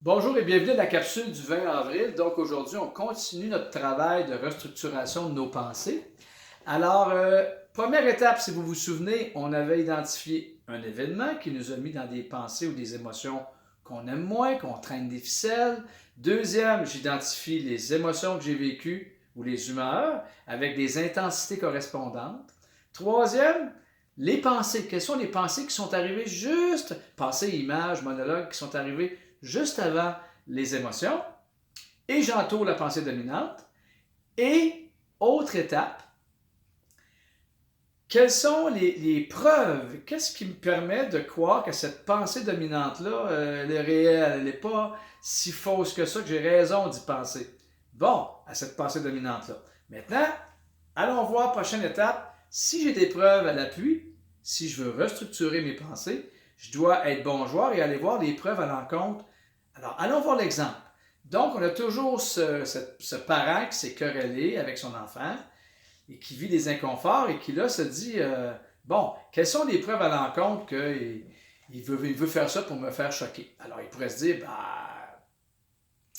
Bonjour et bienvenue à la capsule du 20 avril. Donc aujourd'hui, on continue notre travail de restructuration de nos pensées. Alors, première étape, si vous vous souvenez, on avait identifié un événement qui nous a mis dans des pensées ou des émotions qu'on aime moins, qu'on traîne des ficelles. Deuxième, j'identifie les émotions que j'ai vécues ou les humeurs avec des intensités correspondantes. Troisième, les pensées. Quelles sont les pensées qui sont arrivées juste, pensées, images, monologues, qui sont arrivées juste avant les émotions? Et j'entoure la pensée dominante. Et autre étape, quelles sont les preuves? Qu'est-ce qui me permet de croire que cette pensée dominante-là, elle est réelle, elle n'est pas si fausse que ça, que j'ai raison d'y penser? Bon, à cette pensée dominante-là. Maintenant, allons voir, prochaine étape, si j'ai des preuves à l'appui, si je veux restructurer mes pensées, je dois être bon joueur et aller voir les preuves à l'encontre. Alors, allons voir l'exemple. Donc, on a toujours ce parent qui s'est querellé avec son enfant et qui vit des inconforts et qui là se dit bon, quelles sont les preuves à l'encontre qu'il veut faire ça pour me faire choquer? Alors, il pourrait se dire bah,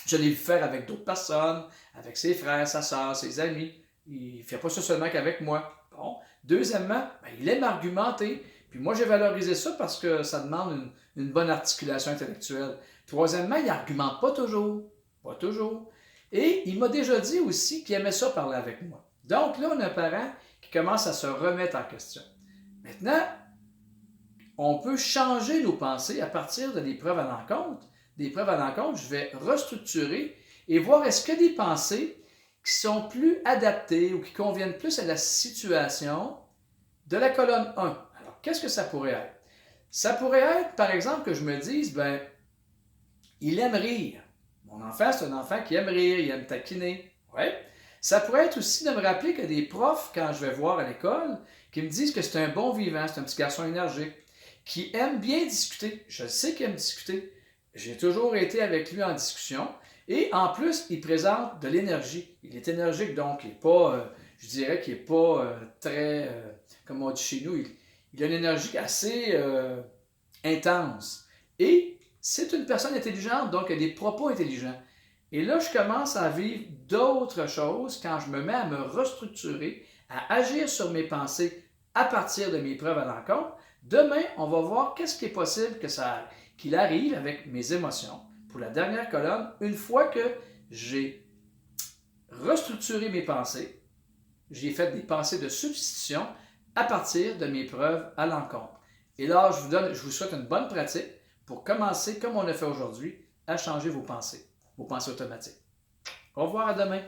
je l'ai vu faire avec d'autres personnes, avec ses frères, sa soeur, ses amis. Il ne fait pas ça seulement qu'avec moi. Bon. Deuxièmement, ben, il aime argumenter. Puis moi, j'ai valorisé ça parce que ça demande une bonne articulation intellectuelle. Troisièmement, il n'argumente pas toujours. Pas toujours. Et il m'a déjà dit aussi qu'il aimait ça parler avec moi. Donc là, on a un parent qui commence à se remettre en question. Maintenant, on peut changer nos pensées à partir de des preuves à l'encontre. Des preuves à l'encontre, je vais restructurer et voir est-ce que des pensées qui sont plus adaptées ou qui conviennent plus à la situation de la colonne 1. Alors, qu'est-ce que ça pourrait être? Ça pourrait être, par exemple, que je me dise, ben, il aime rire. Mon enfant, c'est un enfant qui aime rire, il aime taquiner. Ouais. Ça pourrait être aussi de me rappeler que des profs, quand je vais voir à l'école, qui me disent que c'est un bon vivant, c'est un petit garçon énergique, qui aime bien discuter. Je sais qu'il aime discuter. J'ai toujours été avec lui en discussion. Et en plus, il présente de l'énergie. Il est énergique, donc il n'est pas, je dirais qu'il n'est pas très, comme on dit chez nous, il a une énergie assez intense. Et c'est une personne intelligente, donc elle a des propos intelligents. Et là, je commence à vivre d'autres choses quand je me mets à me restructurer, à agir sur mes pensées à partir de mes preuves à l'encontre. Demain, on va voir qu'est-ce qui est possible qu'il arrive avec mes émotions. Pour la dernière colonne, une fois que j'ai restructuré mes pensées, j'ai fait des pensées de substitution à partir de mes preuves à l'encontre. Et là, je vous souhaite une bonne pratique pour commencer, comme on l'a fait aujourd'hui, à changer vos pensées automatiques. Au revoir, à demain.